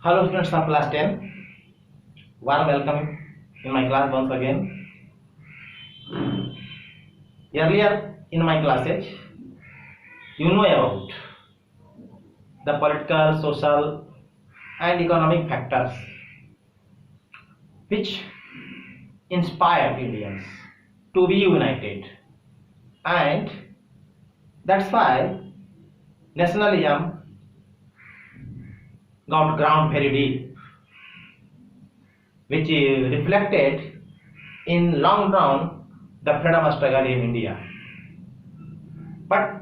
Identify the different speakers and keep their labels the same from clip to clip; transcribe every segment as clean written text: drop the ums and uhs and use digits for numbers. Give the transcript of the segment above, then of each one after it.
Speaker 1: Hello students of class 10. Warm welcome in my class once again. Earlier in my classes, you know about the political, social and economic factors which inspired Indians to be united, and that's why nationalism got ground very deep, which reflected in long run the freedom struggle in India. But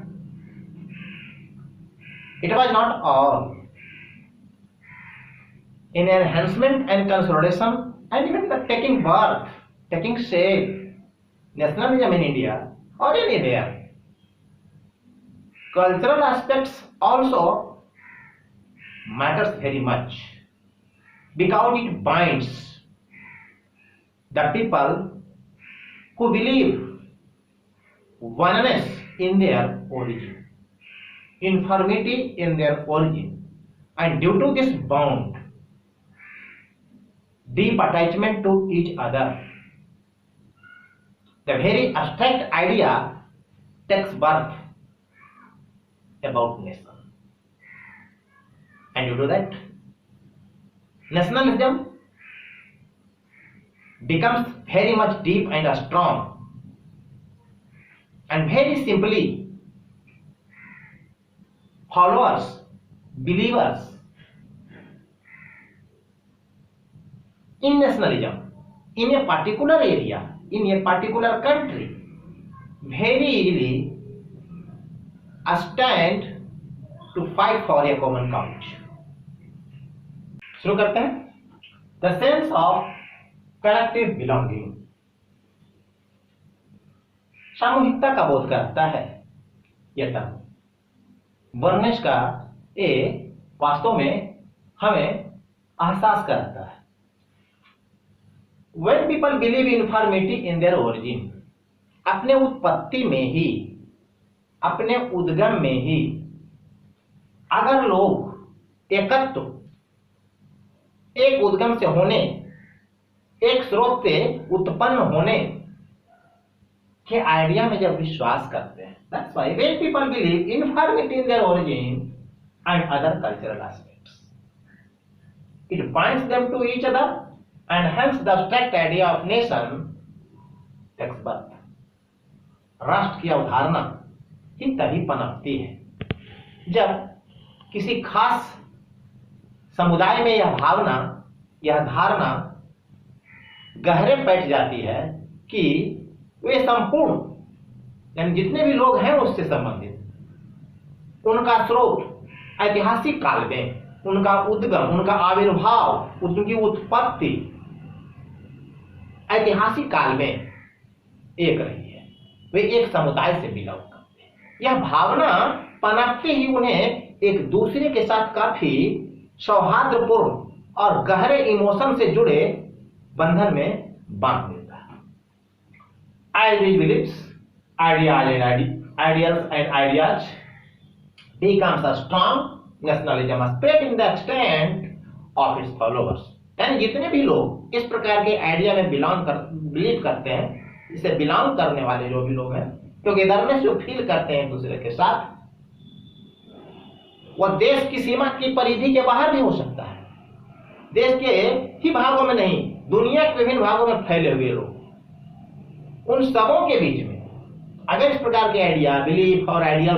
Speaker 1: it was not all. In enhancement and consolidation and even the taking birth, taking shape, nationalism in India or anywhere, cultural aspects also matters very much because it binds the people who believe oneness in their origin, uniformity in their origin, and due to this bond, deep attachment to each other, the very abstract idea takes birth about nation. And due to that, nationalism becomes very much deep and strong, and very simply followers, believers in nationalism in a particular area, in a particular country, very easily stand to fight for a common cause. शुरू करते हैं. The sense of collective belonging, सामूहिकता का बोध करता है. यह term वर्नेस का ये वास्तव में हमें एहसास कराता है. When people believe uniformity in their origin, अपने उत्पत्ति में ही, अपने उद्गम में ही अगर लोग एकत्व, एक उद्गम से होने, एक स्रोत से उत्पन्न होने के आइडिया में जब विश्वास करते हैं, that's why when people believe uniformity in their origin and other cultural aspects, it binds them to each other and hence the abstract idea of nation takes birth. राष्ट्र की अवधारणा ही तभी पनपती है जब किसी खास समुदाय में यह भावना, यह धारणा गहरे बैठ जाती है कि वे संपूर्ण, यानी जितने भी लोग हैं उससे संबंधित, उनका स्रोत ऐतिहासिक काल में, उनका उद्गम, उनका आविर्भाव, उनकी उत्पत्ति ऐतिहासिक काल में एक रही है, वे एक समुदाय से बिलोंग करते हैं. यह भावना पनपते ही उन्हें एक दूसरे के साथ काफी सौहार्दपूर्ण और गहरे इमोशन से जुड़े बंधन में बांध देता है. As these beliefs, ideals and ideas becomes a strong nationalism spread in the extent of its followers. यानी जितने भी लोग इस प्रकार के आइडिया में बिलीव करते हैं, इसे बिलोंग करने वाले जो भी लोग हैं, क्योंकि इधर में जो फील करते हैं दूसरे के साथ, वह देश की सीमा की परिधि के बाहर भी हो सकता है, देश के ही भागों में नहीं, दुनिया के विभिन्न भागों में फैले हुए लोग, उन सबों के बीच में अगर इस प्रकार के आइडिया, बिलीफ और आइडियल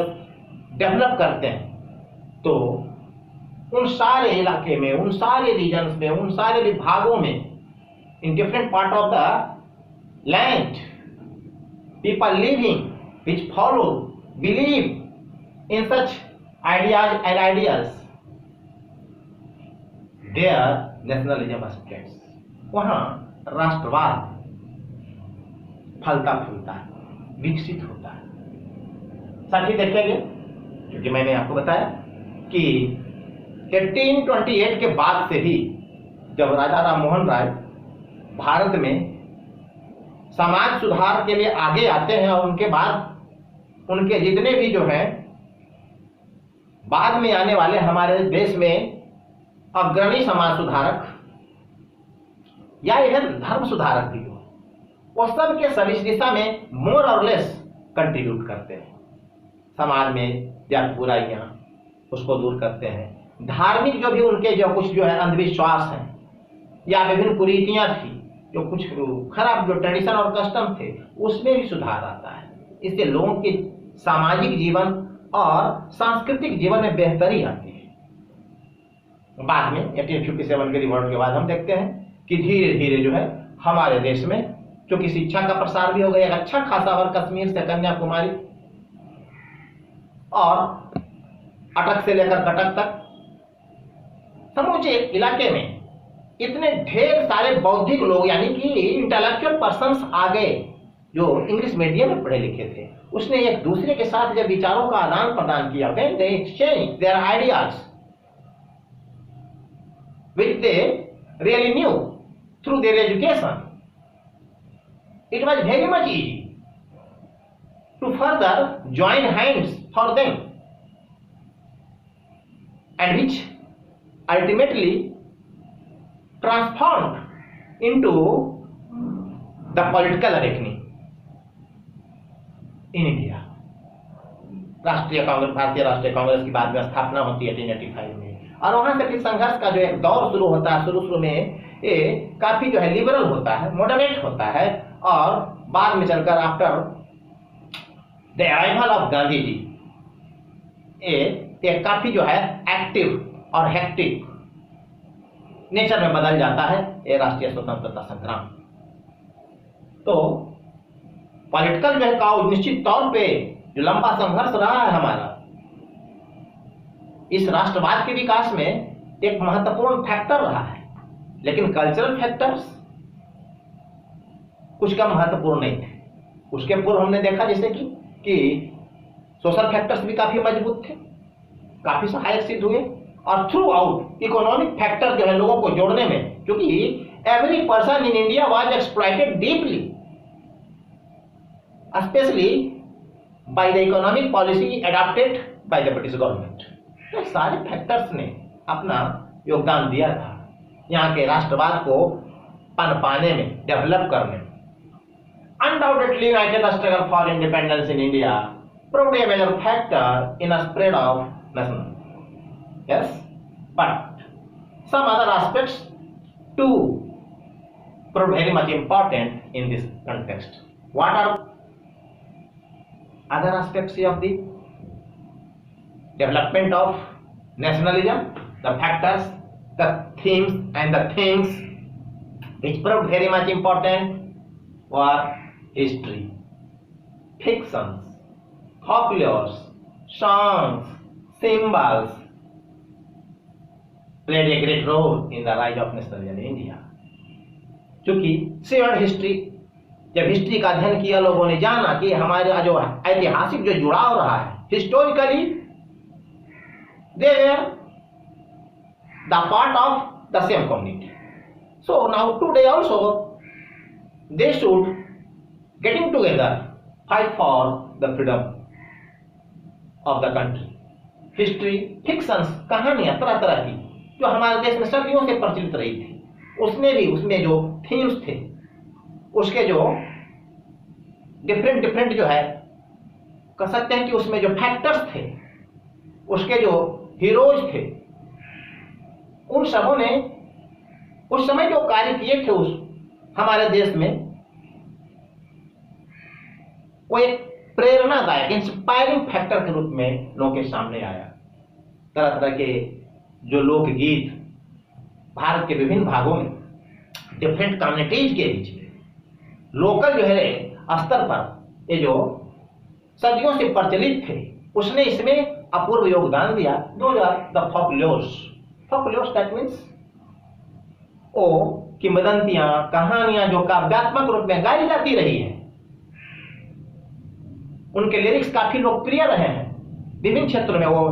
Speaker 1: डेवलप करते हैं तो उन सारे इलाके में, उन सारे रीजन्स में, उन सारे विभागों में, in different part of the land, people living which follow, believe in such ideas and ideals, their nationalism spreads. वहां राष्ट्रवाद फलता फूलता है, विकसित होता है. साथ ही देखेंगे, क्योंकि मैंने आपको बताया कि 1828 के बाद से ही जब राजा राम मोहन राय भारत में समाज सुधार के लिए आगे आते हैं और उनके बाद उनके जितने भी जो हैं बाद में आने वाले हमारे देश में अग्रणी समाज सुधारक या इधर धर्म सुधारक भी हो, वो सब के सब इस दिशा में मोर और लेस कंट्रीब्यूट करते हैं। समाज में या बुराइयां उसको दूर करते हैं। धार्मिक जो भी उनके जो कुछ जो है अंधविश्वास है या विभिन्न कुरीतियां थी, जो कुछ खराब जो ट्रेडिशन और कस्टम थे, उसमें भी सुधार आता है। इससे लोगों के सामाजिक जीवन और सांस्कृतिक जीवन में बेहतरी आती है। बाद में 1857 के रिवॉल्ट के बाद हम देखते हैं कि धीरे धीरे जो है हमारे देश में चूंकि शिक्षा का प्रसार भी हो गया, एक अच्छा खासा वर्ग कश्मीर से कन्याकुमारी और अटक से लेकर कटक तक समूचे इलाके में इतने ढेर सारे बौद्धिक लोग यानी कि इंटेलेक्चुअल पर्सन्स आ गए जो इंग्लिश मीडियम में पढ़े लिखे थे। उसने एक दूसरे के साथ जब विचारों का आदान प्रदान किया, when they exchanged their ideas which they really knew through their education, it was very much easy to further join hands for them, and which ultimately transformed into the political awakening in India. राष्ट्रीय कांग्रेस, भारतीय राष्ट्रीय कांग्रेस की बाद में स्थापना होती है 1885 में, और वहां से फिर संघर्ष का जो एक दौर शुरू होता है। शुरू में ये काफी जो है लिबरल होता है, मॉडरेट होता है, और बाद में चलकर after the arrival of Gandhi ji ये काफी जो है एक्टिव और हेक्टिक नेचर में बदल जाता है ये राष्ट्रीय स्वतंत्रता संग्राम। तो पॉलिटिकल जो है का निश्चित तौर पे जो लंबा संघर्ष रहा है हमारा इस राष्ट्रवाद के विकास में एक महत्वपूर्ण फैक्टर रहा है, लेकिन कल्चरल फैक्टर्स कुछ कम महत्वपूर्ण नहीं थे। उसके पूर्व हमने देखा जैसे कि सोशल फैक्टर्स भी काफी मजबूत थे, काफी सहायक सिद्ध हुए, और थ्रू आउट इकोनॉमिक फैक्टर जो है लोगों को जोड़ने में, क्योंकि every person in India was exploited deeply specially by the economic policy adopted by the British government. तो सारे फैक्टर्स ने अपना योगदान दिया था यहाँ के राष्ट्रवाद को पनपाने में, डेवलप करने में। Undoubtedly, United Struggle for Independence in India proved a major factor in a spread of nationalism. Yes, but some other aspects too proved very much important in this context. What are other aspects of the development of nationalism? The factors, the themes, and the things which proved very much important were history, fictions, folklores, songs, symbols played a great role in the rise of nationalism in India. चूंकि shared history, जब history का अध्ययन किया लोगों ने जाना कि हमारे जो ऐतिहासिक जो जुड़ाव रहा है, historically they were the part of the same community. So now today also they should getting together fight for the freedom of the country. History, fictions, कहानियां तरह तरह की जो हमारे देश में सदियों से प्रचलित रही थी, उसमें जो थीम्स थे, उसके जो डिफरेंट जो है कह सकते हैं कि उसमें जो फैक्टर्स थे, उसके जो हीरोज थे, उन सबों ने उस समय जो कार्य किए थे उस हमारे देश में, वो एक प्रेरणादायक इंस्पायरिंग फैक्टर के रूप में लोगों के सामने आया। तरह तरह के जो लोकगीत भारत के विभिन्न भागों में डिफरेंट कम्युनिटीज के बीच में लोकल जो है स्तर पर ये जो सदियों से प्रचलित थे, उसने इसमें अपूर्व योगदान दिया। Those are the folklores that means ओ किंवदंतियां, कहानियां जो काव्यात्मक रूप में गाई जाती रही है, उनके लिरिक्स काफी लोकप्रिय रहे हैं विभिन्न क्षेत्रों में। वो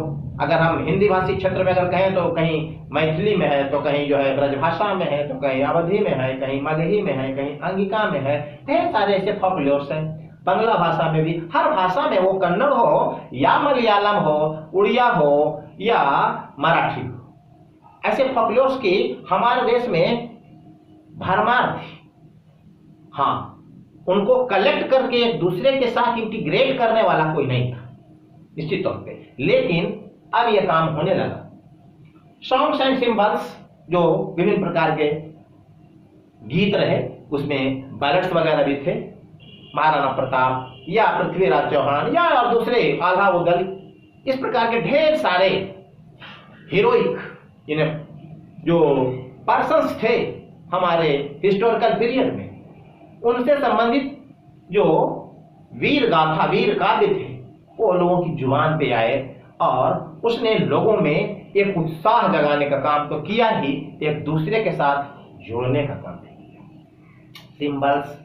Speaker 1: अगर हम हिंदी भाषी क्षेत्र में अगर कहें तो कहीं मैथिली में है, तो कहीं जो है ब्रजभाषा में है, तो कहीं अवधी में है, कहीं मगही में है, कहीं अंगिका में है, ढेर सारे ऐसे फोकलोर्स हैं। बांग्ला भाषा में भी, हर भाषा में, वो कन्नड़ हो, या मलयालम हो, उड़िया हो, या मराठी हो, ऐसे फोकलोर्स की हमारे देश में भरमार थी। हाँ, उनको कलेक्ट करके एक दूसरे के साथ इंटीग्रेट करने वाला कोई नहीं था निश्चित तौर पे, लेकिन अब यह काम होने लगा। सॉन्ग्स एंड सिंबल्स जो विभिन्न प्रकार के गीत रहे, उसमें बैलेट्स वगैरह भी थे। महाराणा प्रताप या पृथ्वीराज चौहान या और दूसरे आल्हा उदल, इस प्रकार के ढेर सारे हीरोइक जो पर्सन्स थे हमारे हिस्टोरिकल पीरियड में, उनसे संबंधित जो वीर गाथा वीर काव्य थे वो लोगों की जुबान पे आए और उसने लोगों में एक उत्साह जगाने का काम तो किया ही, एक दूसरे के साथ जोड़ने का काम भी किया। सिंबल्स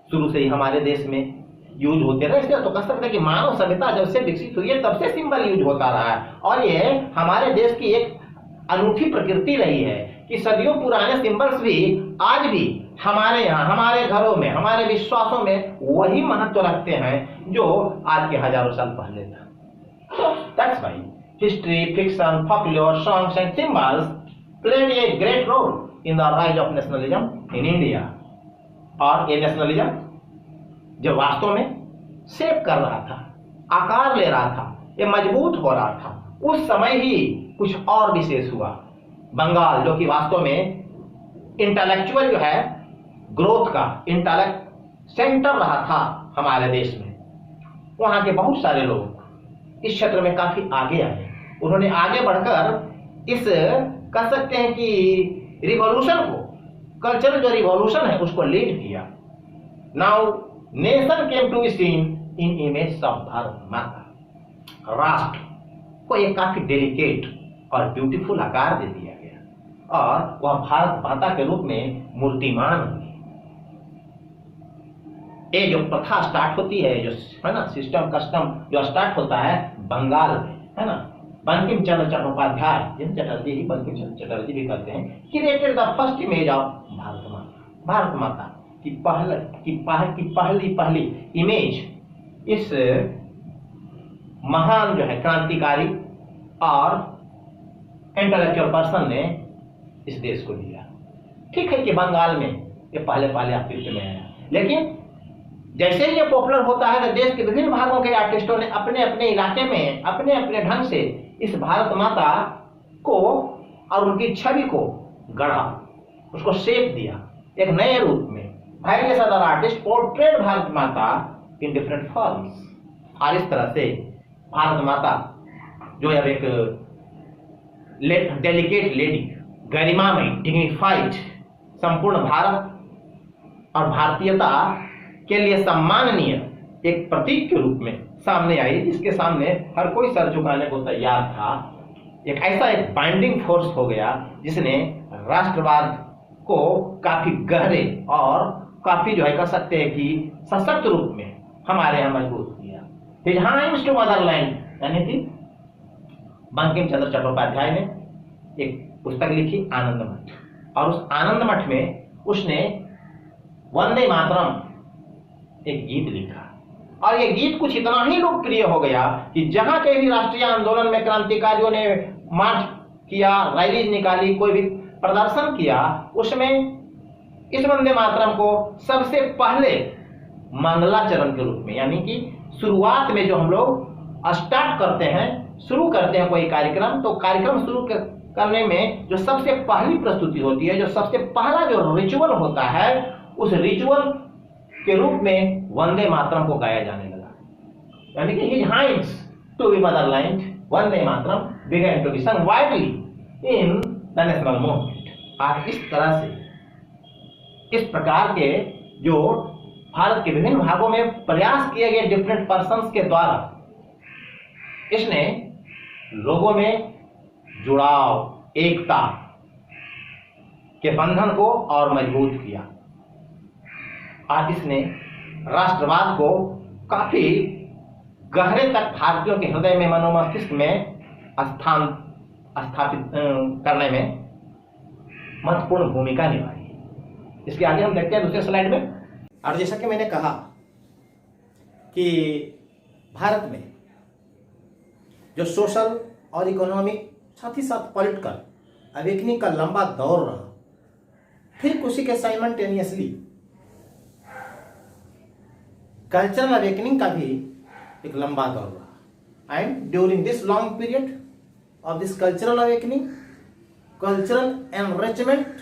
Speaker 1: शुरू से ही हमारे देश में यूज होते रहे, इसलिए तो कह सकते हैं कि मानव सभ्यता जब से विकसित हुई है तब से सिंबल यूज होता रहा है। और ये हमारे देश की एक अनूठी प्रकृति रही है कि सदियों पुराने सिंबल्स भी आज भी हमारे यहाँ, हमारे घरों में, हमारे विश्वासों में वही महत्व रखते हैं जो आज के हजारों साल पहले था। So that's why history, fiction, folklore, songs and symbols played a great role in the rise of nationalism in India। और ये नेशनलिज्म जो वास्तव में शेप कर रहा था, आकार ले रहा था, ये मजबूत हो रहा था, उस समय ही कुछ और विशेष हुआ। बंगाल जो कि वास्तव में इंटेलेक्चुअल जो है ग्रोथ का इंटेलेक्ट सेंटर रहा था हमारे देश में, वहां के बहुत सारे लोग इस क्षेत्र में काफी आगे आए। उन्होंने आगे बढ़कर इस कह सकते हैं कि रिवॉल्यूशन को, कल्चरल जो रिवॉल्यूशन है उसको लीड किया। Now nation came to be seen in image of Bharat Mata. राष्ट्र को एक काफी डेलिकेट और ब्यूटीफुल आकार दे दिया गया और वह भारत माता के रूप में मूर्तिमान हुई। ये जो प्रथा स्टार्ट होती है, जो है ना सिस्टम कस्टम जो स्टार्ट होता है बंगाल में, है ना, बंकिम चंद्र चट्टोपाध्याय, जिन चटर्जी ही बंकिम चंद्र चटर्जी भी कहते हैं, created the first image of Bharat माता। भारत माता की पहली इमेज इस महान जो है क्रांतिकारी और इंटेलेक्चुअल पर्सन ने इस देश को दिया। ठीक है कि बंगाल में ये पहले अस्तित्व में आया, लेकिन जैसे ही ये पॉपुलर होता है तो देश के विभिन्न भागों के आर्टिस्टों ने अपने अपने इलाके में अपने अपने ढंग से इस भारत माता को और उनकी छवि को गढ़ा, उसको शेप दिया एक नए रूप में। Various other artist portrait Bharat माता इन डिफरेंट फॉर्म्स। और इस तरह से भारत माता जो अब एक डेलिकेट लेडी, गरिमामय, डिग्निफाइड, संपूर्ण भारत और भारतीयता के लिए सम्माननीय एक प्रतीक के रूप में सामने आई, जिसके सामने हर कोई सर झुकाने को तैयार था। एक ऐसा एक बाइंडिंग फोर्स हो गया जिसने राष्ट्रवाद को काफी गहरे और काफी जो है कह सकते हैं कि सशक्त रूप में हमारे यहाँ मजबूत किया। हिज हाइम्स टू मदरलैंड यानी कि बंकिम चंद्र चट्टोपाध्याय ने एक पुस्तक लिखी आनंद मठ, और उस आनंद मठ में उसने वंदे मातरम एक गीत लिखा, और ये गीत कुछ इतना ही लोकप्रिय हो गया कि जहां कहीं भी राष्ट्रीय आंदोलन में क्रांतिकारियों ने मार्च किया, रैली निकाली, कोई भी प्रदर्शन किया, उसमें इस वंदे मातरम को सबसे पहले मंगलाचरण के रूप में, यानी कि शुरुआत में जो हम लोग स्टार्ट करते हैं, शुरू करते हैं कोई कार्यक्रम, तो कार्यक्रम शुरू करने में जो सबसे पहली प्रस्तुति होती है, जो सबसे पहला जो रिचुअल होता है, उस रिचुअल के रूप में वंदे मातरम को गाया जाने लगा। यानी कि his hymns to be motherland, Vande Mataram began to be sung widely in the national movement. और इस तरह से इस प्रकार के जो भारत के विभिन्न भागों में प्रयास किए गए डिफरेंट पर्सन्स के द्वारा, इसने लोगों में जुड़ाव, एकता के बंधन को और मजबूत किया, और इसने राष्ट्रवाद को काफी गहरे तक भारतीयों के हृदय में, मनोमस्तिष्क में स्थान स्थापित करने में महत्वपूर्ण भूमिका निभाई। इसके आगे हम देखते हैं दूसरे स्लाइड में। और जैसा कि मैंने कहा कि भारत में जो सोशल और इकोनॉमिक साथ ही साथ पॉलिटिकल अवेकनिंग का लंबा दौर रहा, ठीक उसी के साइमल्टेनियसली कल्चरल अवेकनिंग का भी एक लंबा दौर रहा। And during this long period of this cultural awakening, cultural enrichment,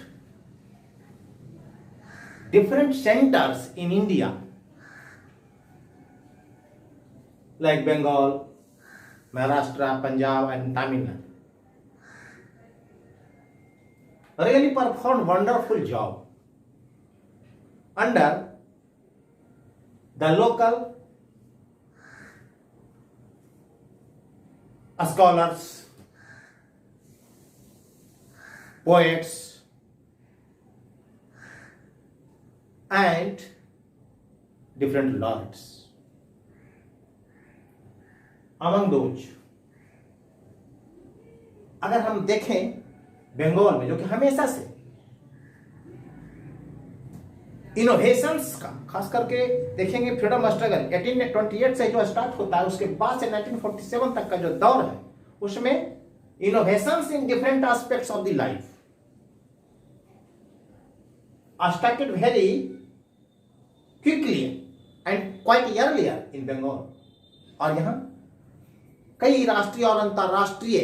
Speaker 1: different centers in India like Bengal, Maharashtra, Punjab and Tamil Nadu really performed wonderful job under the local scholars, poets and different lords. Among those, अगर हम देखें बंगाल में, जो कि हमेशा से innovations का, खास करके देखेंगे फ्रीडम स्ट्रगल 1828 से जो स्टार्ट होता है, उसके बाद से 1947 तक का जो दौर है, उसमें innovations in different aspects of the life started very quickly and quite earlier in Bengal। और यहाँ कई राष्ट्रीय और अंतरराष्ट्रीय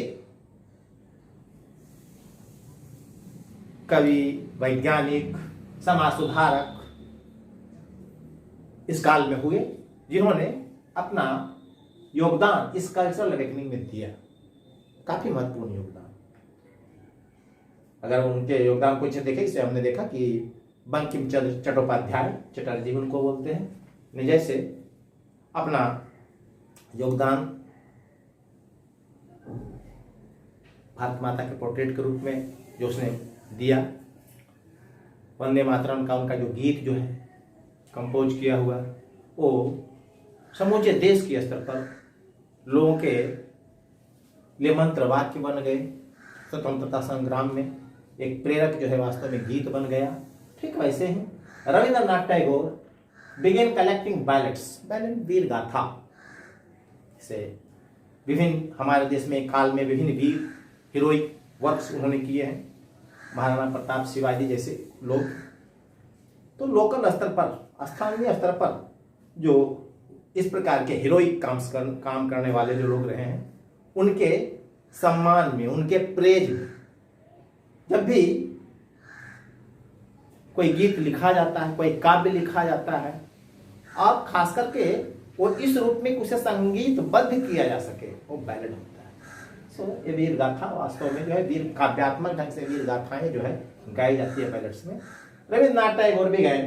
Speaker 1: कवि, वैज्ञानिक, समाज सुधारक इस काल में हुए, जिन्होंने अपना योगदान इस कल्चरल अवेकनिंग में दिया, काफी महत्वपूर्ण योगदान। अगर उनके योगदान को देखें, इसे हमने देखा कि बंकिम चंद्र चट्टोपाध्याय, चटर्जी उनको बोलते हैं, ने जैसे अपना योगदान भारत माता के पोर्ट्रेट के रूप में जो उसने दिया, वंदे मातरम का उनका जो गीत जो है कंपोज किया हुआ, वो समूचे देश के स्तर पर लोगों के लिए मंत्र वाक्य बन गए। स्वतंत्रता संग्राम में एक प्रेरक जो है वास्तव में गीत बन गया। ठीक वैसे ही Rabindranath Tagore began collecting ballads, ballad वीर गाथा से विभिन्न हमारे देश में काल में विभिन्न वीर हीरोइक वर्क्स उन्होंने किए हैं। महाराणा प्रताप, शिवाजी जैसे लोग तो लोकल स्तर पर, स्थानीय स्तर पर जो इस प्रकार के हीरोइक काम करने वाले जो लोग रहे हैं, उनके सम्मान में, उनके प्रेज में जब भी कोई गीत लिखा जाता है, कोई काव्य लिखा जाता है, और खास करके वो इस रूप में उसे संगीतबद्ध किया जा सके, वो बैलेड होता है। सो ये वीर गाथा वास्तव में जो है वीर काव्यात्मक ढंग से वीर गाथाएं जो है गाई जाती है बैलेट्स में। रविंद्रनाथ टैगोर भी गए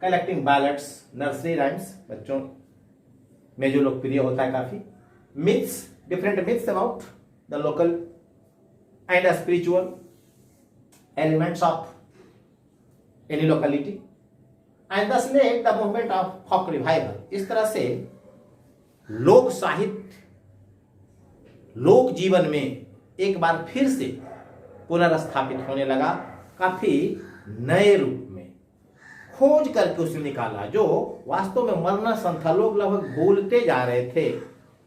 Speaker 1: कलेक्टिंग बैलेट्स, नर्सरी राइम्स, बच्चों में जो लोकप्रिय होता है काफी, myths, different myths about the local and spiritual elements of any locality and thus led the movement of folk revival। इस तरह से लोक साहित्य, लोक जीवन में एक बार फिर से पुनर्स्थापित होने लगा, काफी नए रूप में खोज करके उसने निकाला, जो वास्तव में मरना सन था, लोग लगभग भूलते जा रहे थे।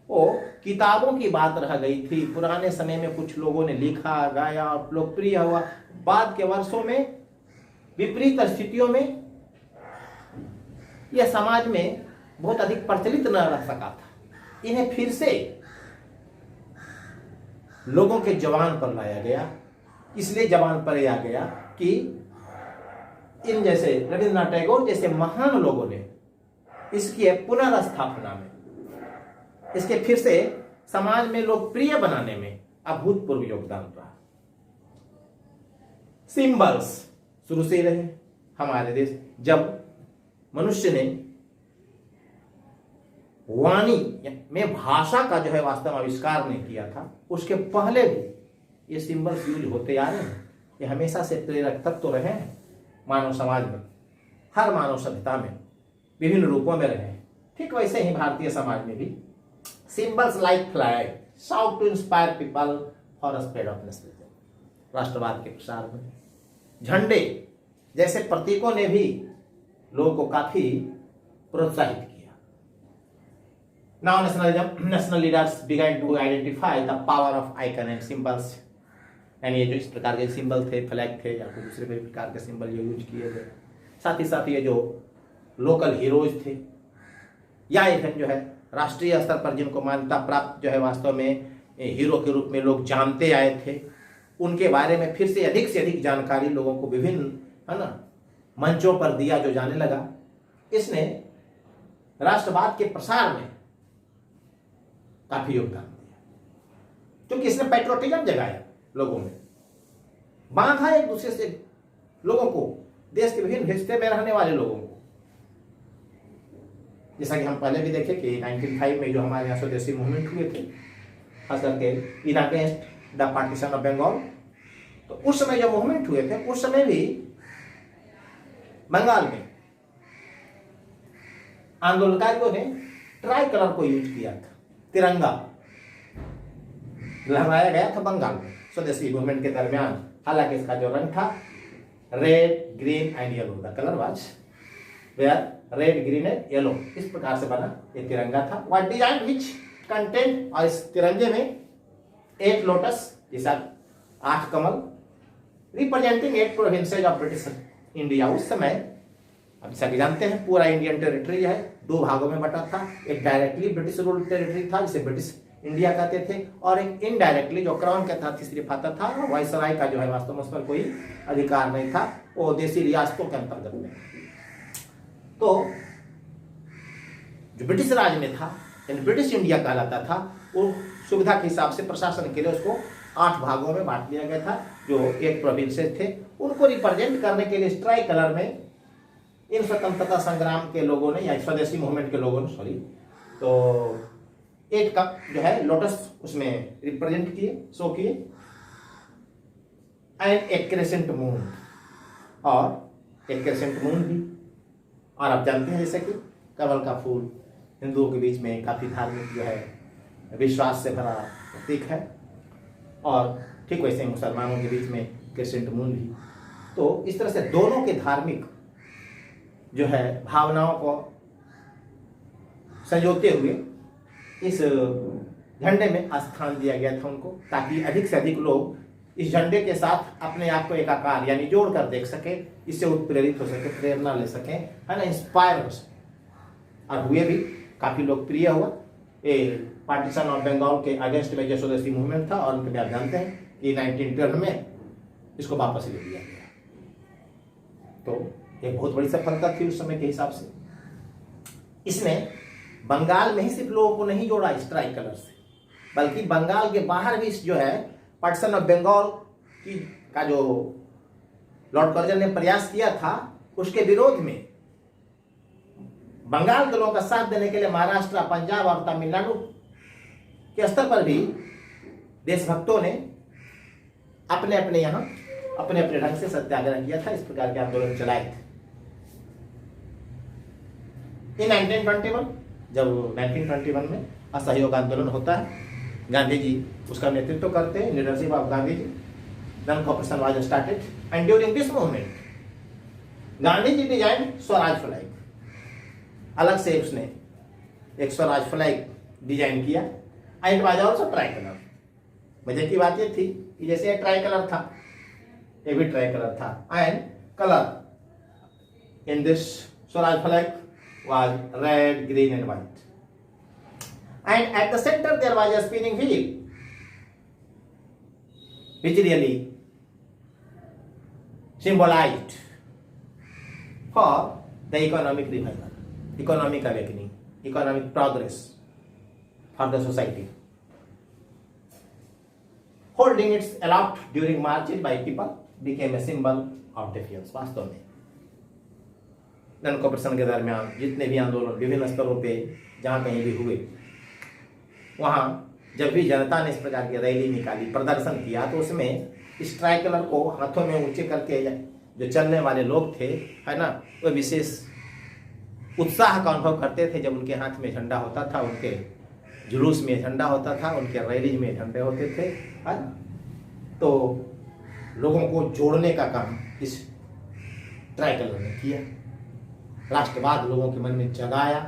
Speaker 1: वो किताबों की बात रह गई थी, पुराने समय में कुछ लोगों ने लिखा, गाया, लोकप्रिय हुआ, बाद के वर्षों में विपरीत स्थितियों में यह समाज में बहुत अधिक प्रचलित न रह सका था। इन्हें फिर से लोगों के जवान पर लाया गया, इसलिए जवान पर आ गया कि इन जैसे रविंद्रनाथ टैगोर जैसे महान लोगों ने इसकी पुनर्स्थापना में, इसके फिर से समाज में लोकप्रिय बनाने में अभूतपूर्व योगदान रहा। सिंबल्स शुरू से ही रहे हमारे देश। जब मनुष्य ने वाणी में भाषा का जो है वास्तव में आविष्कार नहीं किया था, उसके पहले भी ये सिंबल्स यूज होते आ रहे हैं। ये हमेशा से प्रेरक तत्व तो रहे हैं मानव समाज में, हर मानव सभ्यता में विभिन्न रूपों में रहे हैं। ठीक वैसे ही भारतीय समाज में भी symbols like flag sought to inspire people for spread of nationalism, राष्ट्रवाद के प्रसार में झंडे जैसे प्रतीकों ने भी लोगों को काफी प्रोत्साहित किया। Now national leaders began to identify the power of icon and symbols यानी ये जो इस प्रकार के सिंबल थे, फ्लैग थे या कोई दूसरे प्रकार के सिंबल ये यूज किए गए। साथ ही साथ ये जो लोकल हीरोज थे या इवन जो है राष्ट्रीय स्तर पर जिनको मान्यता प्राप्त जो है वास्तव में हीरो के रूप में लोग जानते आए थे, उनके बारे में फिर से अधिक जानकारी लोगों को विभिन्न है ना मंचों पर दिया जो जाने लगा। इसने राष्ट्रवाद के प्रसार में काफी योगदान दिया, क्योंकि इसने पैट्रियोटिज्म जगाया लोगों में, बांधा एक दूसरे से लोगों को, देश के विभिन्न हिस्से में रहने वाले लोगों को। जैसा कि हम पहले भी देखे कि 1905 में जो हमारे यहाँ स्वदेशी मूवमेंट हुए थे, खास करके in against the partition of Bengal, तो उस समय जो मूवमेंट हुए थे उस समय भी बंगाल में आंदोलनकारियों ने ट्राई कलर को यूज किया था, तिरंगा लहराया गया था बंगाल में स्वदेशी मूवमेंट के दरमियान। हालांकि इसका जो रंग था red, green and yellow, the colour was where red, green and yellow, इस प्रकार से बना ये तिरंगा था। व्हाट डिजाइन विच कंटेंट, और इस तिरंगे में 8 लोटस जैसा 8 कमल representing 8 provinces of British India. उस समय अब जैसा कि जानते हैं पूरा इंडियन टेरिटरी जो है 2 भागों में बटा था। एक डायरेक्टली ब्रिटिश रूल टेरिटरी था जिसे ब्रिटिश इंडिया कहते थे, और एक इनडायरेक्टली जो क्राउन के तहत सिर्फ आता था, वायसराय का जो है वास्तव में उस पर कोई अधिकार नहीं था, वो देशी रियासतों के अंतर्गत में। तो जो ब्रिटिश राज में था यानी ब्रिटिश इंडिया कहलाता था, वो सुविधा के हिसाब से प्रशासन के लिए उसको 8 भागों में बांट दिया गया था। जो 8 प्रोविंसेस थे उनको रिप्रेजेंट करने के लिए स्ट्राइक कलर में इन स्वतंत्रता संग्राम के लोगों ने या स्वदेशी मूवमेंट के लोगों ने तो 8 का जो है लोटस उसमें रिप्रेजेंट किए, शो किए, एंड एक क्रेसेंट मून, और एक क्रेसेंट मून भी। और आप जानते हैं जैसे कि कमल का फूल हिंदुओं के बीच में काफी धार्मिक जो है विश्वास से भरा प्रतीक है, और ठीक वैसे मुसलमानों के बीच में क्रेसेंट मून भी। तो इस तरह से दोनों के धार्मिक जो है भावनाओं को संजोते हुए इस झंडे में स्थान दिया गया था उनको, ताकि अधिक से अधिक लोग इस झंडे के साथ अपने आप को एकाकार यानी जोड़ कर देख सके, इससे उत्प्रेरित हो सके, प्रेरणा ले सके, है ना, इंस्पायर हो सके। और हुए भी, काफी लोकप्रिय हुआ ये पार्टीशन ऑफ बंगाल के अगेंस्ट में जो स्वदेशी मूवमेंट था, और उनके आप जानते हैं कि 1912 में इसको वापस ले लिया गया। तो एक बहुत बड़ी सफलता थी उस समय के हिसाब से। इसने बंगाल में ही सिर्फ लोगों को नहीं जोड़ा स्ट्राइक कलर से, बल्कि बंगाल के बाहर भी जो है पार्टीशन ऑफ बंगाल की का जो लॉर्ड कर्जन ने प्रयास किया था, उसके विरोध में बंगाल के लोगों का साथ देने के लिए महाराष्ट्र, पंजाब और तमिलनाडु के स्तर पर भी देशभक्तों ने अपने अपने यहाँ अपने अपने ढंग से सत्याग्रह किया था, इस प्रकार के आंदोलन चलाए थे। इन 1921 जब 1921 में असहयोग आंदोलन होता है, गांधी जी उसका नेतृत्व करते हैं, leadership of Gandhi ji, then cooperation was started, and during this movement Gandhi ji design swaraj flag, अलग से उसने एक स्वराज फ्लैग डिजाइन किया, and was also tricolour. मजे की बात ये थी कि जैसे ये ट्राई कलर था, ये भी ट्राई कलर था, and colour in this Swaraj flag was red, green and white, and at the center there was a spinning wheel which really symbolized for the economic revival, economic awakening, economic progress for the society. Holding its aloft during marches by people became a symbol of defiance. वास्तव में none corporation के दरमियान जितने भी आंदोलन विभिन्न स्तरों पे जहाँ कहीं भी हुए, वहाँ जब भी जनता ने इस प्रकार की रैली निकाली, प्रदर्शन किया, तो उसमें स्ट्राइक कलर को हाथों में ऊंचे करके जो चलने वाले लोग थे, है ना, वो विशेष उत्साह का अनुभव करते थे जब उनके हाथ में झंडा होता था, उनके जुलूस में झंडा होता था, उनके रैली में झंडे होते थे, है ना। तो लोगों को जोड़ने का काम इस ट्राई कलर ने किया, राष्ट्रवाद लोगों के मन में जगाया,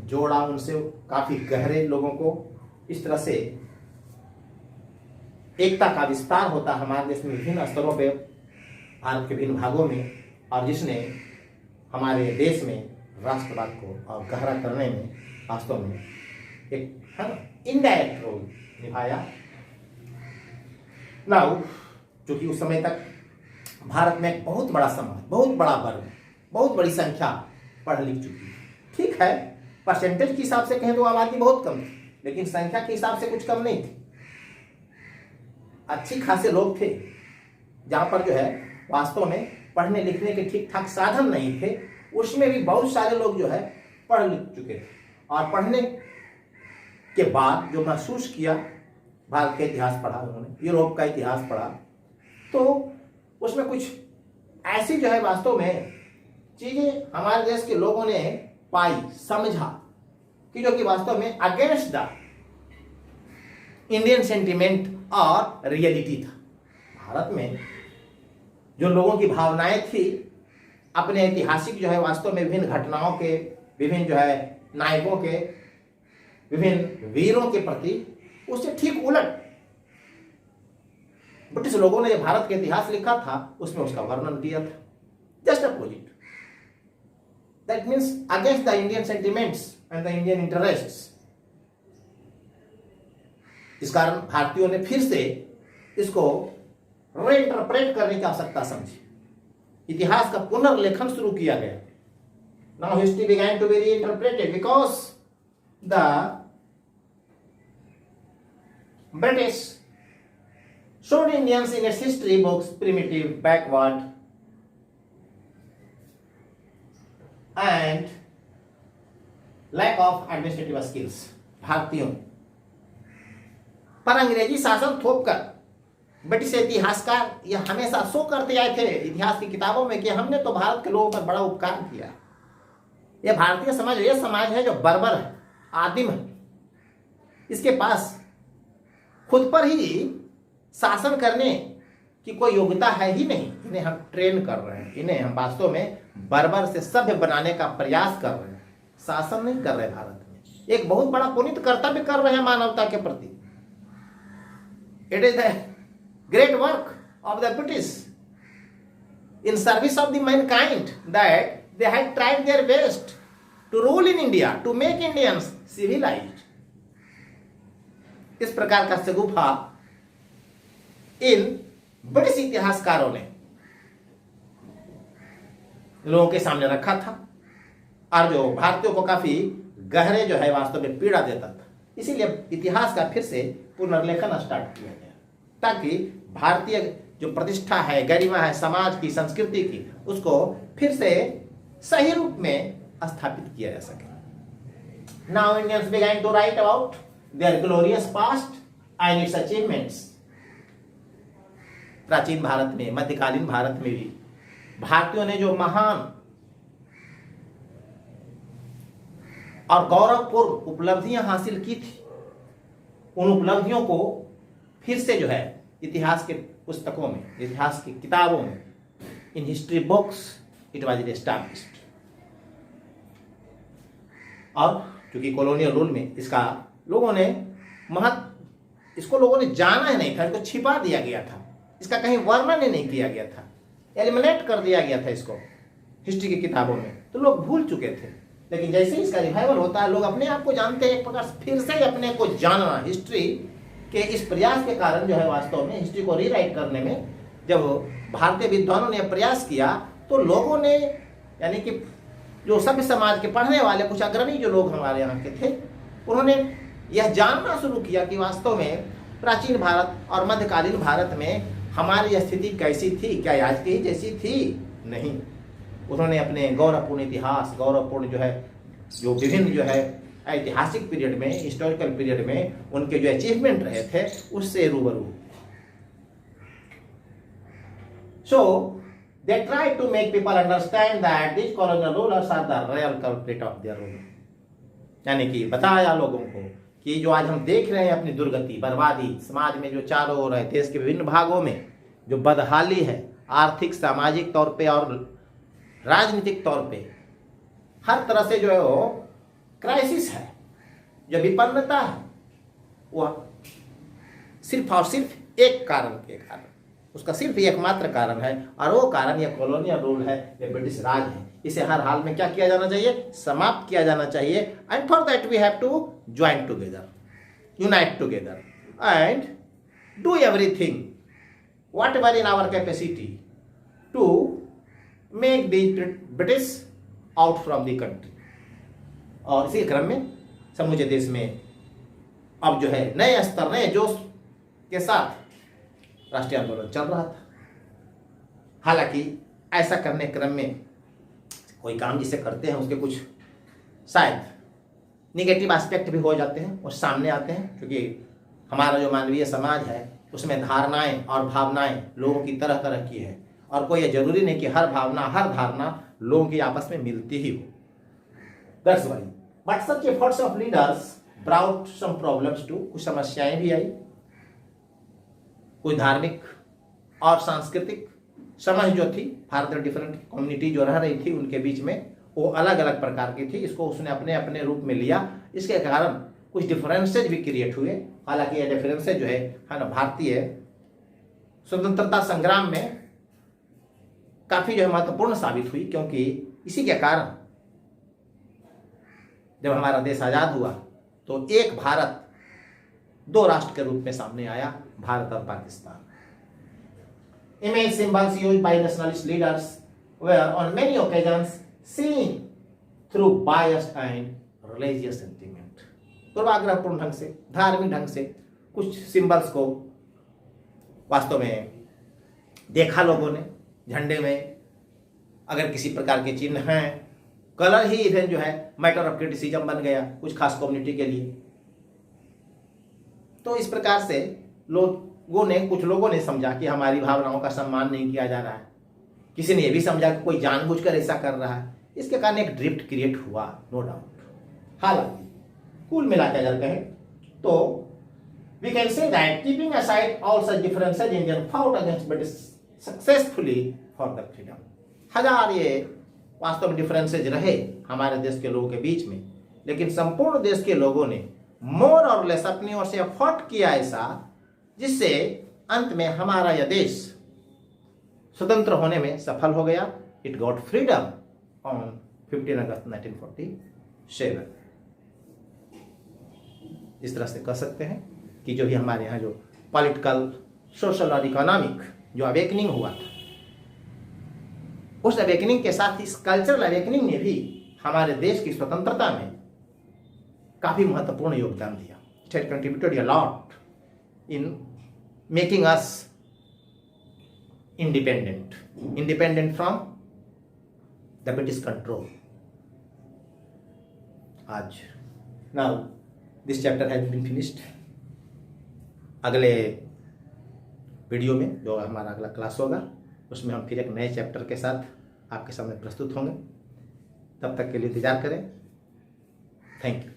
Speaker 1: जोड़ा उनसे काफी गहरे लोगों को। इस तरह से एकता का विस्तार होता हमारे देश में विभिन्न स्तरों पे, भारत के विभिन्न भागों में, और जिसने हमारे देश में राष्ट्रवाद को और गहरा करने में वास्तव में एक इनडायरेक्ट रोल निभाया। नाउ चूंकि उस समय तक भारत में एक बहुत बड़ा समाज, बहुत बड़ा वर्ग, बहुत बड़ी संख्या पढ़ लिख चुकी है। ठीक है, परसेंटेज के हिसाब से कहें तो आबादी बहुत कम थी, लेकिन संख्या के हिसाब से कुछ कम नहीं थी। अच्छी खासे लोग थे। जहां पर जो है वास्तव में पढ़ने लिखने के ठीक ठाक साधन नहीं थे, उसमें भी बहुत सारे लोग जो है पढ़ लिख चुके थे। और पढ़ने के बाद जो महसूस किया, भारत का इतिहास पढ़ा उन्होंने, यूरोप का इतिहास पढ़ा, तो उसमें कुछ ऐसी जो है वास्तव में चीजें हमारे देश के लोगों ने पाई, समझा कि जो कि वास्तव में अगेंस्ट द इंडियन सेंटिमेंट और रियलिटी था। भारत में जो लोगों की भावनाएं थी अपने ऐतिहासिक जो है वास्तव में विभिन्न घटनाओं के, विभिन्न जो है नायकों के, विभिन्न वीरों के प्रति, उससे ठीक उलट ब्रिटिश लोगों ने जो भारत का इतिहास लिखा था उसमें उसका वर्णन किया था, just opposite. That means against the Indian sentiments and the Indian interests. इस कारण भारतीयों ने फिर से इसको रीइंटरप्रेट करने की आवश्यकता समझी, इतिहास का पुनर्लेखन शुरू किया गया। Now history began to be reinterpreted because the British showed Indians in its history books primitive, backward, and lack of administrative skills। भारतीयों पर अंग्रेजी शासन थोपकर ब्रिटिश इतिहासकार यह हमेशा शो करते आए थे इतिहास की किताबों में कि हमने तो भारत के लोगों पर बड़ा उपकार किया। यह भारतीय समाज यह समाज है जो बर्बर है, आदिम है, इसके पास खुद पर ही शासन करने की कोई योग्यता है ही नहीं। इन्हें हम ट्रेन कर रहे हैं, इन्हें हम वास्तव में बर्बर से सभ्य बनाने का प्रयास कर रहे हैं, शासन नहीं कर रहे। भारत में एक बहुत बड़ा पुनीत कर्तव्य कर रहे हैं मानवता के प्रति। It is the great work of the British in service of the mankind that they had tried their best to rule in India, to make Indians civilised. इस प्रकार का शगुफा इन ब्रिटिश इतिहासकारों ने लोगों के सामने रखा था और जो भारतीयों को काफी गहरे जो है वास्तव में पीड़ा देता था। इसीलिए इतिहास का फिर से पुनर्लेखन स्टार्ट किया गया ताकि भारतीय जो प्रतिष्ठा है, गरिमा है, समाज की, संस्कृति की, उसको फिर से सही रूप में स्थापित किया जा सके। Now Indians began to write about their glorious past and its achievements. प्राचीन भारत में, मध्यकालीन भारत में भी भारतीयों ने जो महान और गौरवपूर्ण उपलब्धियां हासिल की थी, उन उपलब्धियों को फिर से जो है इतिहास के पुस्तकों में, इतिहास की किताबों में, in history books it was established. और क्योंकि कॉलोनियल रूल में इसका लोगों ने इसको लोगों ने जाना ही नहीं था, इसको छिपा दिया गया था, इसका कहीं वर्णन ही नहीं किया गया था, एलिमिनेट कर दिया गया था इसको हिस्ट्री की किताबों में, तो लोग भूल चुके थे। लेकिन जैसे ही इसका रिवाइवल होता है, लोग अपने आप को जानते हैं, एक प्रकार से फिर से अपने को जानना, हिस्ट्री के इस प्रयास के कारण जो है वास्तव में हिस्ट्री को रीराइट करने में जब भारतीय विद्वानों ने प्रयास किया तो लोगों ने, यानी कि जो सभ्य समाज के पढ़ने वाले कुछ अग्रणी जो लोग हमारे यहाँ के थे, उन्होंने यह जानना शुरू किया कि वास्तव में प्राचीन भारत और मध्यकालीन भारत में हमारी स्थिति कैसी थी, क्या आज की जैसी थी? नहीं। उन्होंने अपने गौरवपूर्ण इतिहास, गौरवपूर्ण जो विभिन्न जो है ऐतिहासिक पीरियड में, हिस्टोरिकल पीरियड में उनके जो अचीवमेंट रहे थे उससे रूबरू। So they try to make people understand that this colonial rulers are the real culprit of their rule. यानी कि बताया लोगों को कि जो आज हम देख रहे हैं अपनी दुर्गति, बर्बादी, समाज में जो चारों ओर है, देश के विभिन्न भागों में जो बदहाली है, आर्थिक, सामाजिक तौर पे और राजनीतिक तौर पे हर तरह से जो है वो क्राइसिस है, जो विपन्नता है, वह सिर्फ और सिर्फ एक कारण के कारण, उसका सिर्फ एकमात्र कारण है, और वो कारण ये कॉलोनियल रूल है, ये ब्रिटिश राज है। इसे हर हाल में क्या किया जाना चाहिए? समाप्त किया जाना चाहिए। And for that we have to join together, unite together and do everything whatever in our capacity to make the British out from the country। और इसी क्रम में समूचे देश में अब जो है नए स्तर, नए जोश के साथ राष्ट्रीय आंदोलन चल रहा था। हालांकि ऐसा करने क्रम में कोई काम जिसे करते हैं उसके कुछ शायद निगेटिव एस्पेक्ट भी हो जाते हैं और सामने आते हैं, क्योंकि हमारा जो मानवीय समाज है उसमें धारणाएं और भावनाएं लोगों की तरह तरह की है, और कोई ये जरूरी नहीं कि हर भावना, हर धारणा लोगों की आपस में मिलती ही हो। That's why but such efforts of leaders brought some problems too, कुछ समस्याएं भी आई, कोई धार्मिक और सांस्कृतिक समझ जो थी, भारत में डिफरेंट कम्युनिटी जो रह रही थी उनके बीच में वो अलग अलग प्रकार की थी। इसको उसने अपने अपने रूप में लिया, इसके कारण कुछ डिफरेंसेज भी क्रिएट हुए। हालांकि ये डिफरेंसेज जो है ना भारतीय स्वतंत्रता संग्राम में काफी जो है महत्वपूर्ण साबित हुई, क्योंकि इसी के कारण जब हमारा देश आजाद हुआ तो एक भारत दो राष्ट्र के रूप में सामने आया, भारत और Pakistan. Image symbols used by nationalist leaders were on many occasions seen through biased and religious sentiment। पूर्वाग्रहपूर्ण ढंग से, धार्मिक ढंग से कुछ सिंबल्स को वास्तव में देखा लोगों ने। झंडे में अगर किसी प्रकार के चिन्ह हैं, कलर ही इधर जो है मैटर ऑफ क्रिटिसिज्म बन गया कुछ खास कम्युनिटी के लिए। तो इस प्रकार से कुछ लोगों ने समझा कि हमारी भावनाओं का सम्मान नहीं किया जा रहा है। किसी ने यह भी समझा कि कोई जानबूझकर ऐसा कर रहा है। इसके कारण एक ड्रिफ्ट क्रिएट हुआ, नो डाउट। हालांकि कुल मिलाकर अगर कहें तो we can say that keeping aside all such differences, Indian fought against British successfully for the freedom. हजार ये वास्तव में डिफरेंसेज रहे हमारे देश के लोगों के बीच में, लेकिन संपूर्ण देश के लोगों ने मोर और लेस अपनी ओर से एफर्ट किया ऐसा, जिससे अंत में हमारा यह देश स्वतंत्र होने में सफल हो गया। इट गॉट फ्रीडम ऑन 15 अगस्त 1947। इस तरह से कह सकते हैं कि जो भी हमारे यहाँ जो पॉलिटिकल, सोशल और इकोनॉमिक जो अवेकनिंग हुआ था, उस अवेकनिंग के साथ इस कल्चरल अवेकनिंग ने भी हमारे देश की स्वतंत्रता में काफी महत्वपूर्ण योगदान दिया। It had contributed a lot in making us independent from the British control. आज now this chapter has been finished. अगले वीडियो में जो हमारा अगला क्लास होगा उसमें हम फिर एक नए चैप्टर के साथ आपके सामने प्रस्तुत होंगे। तब तक के लिए इंतजार करें। Thank you.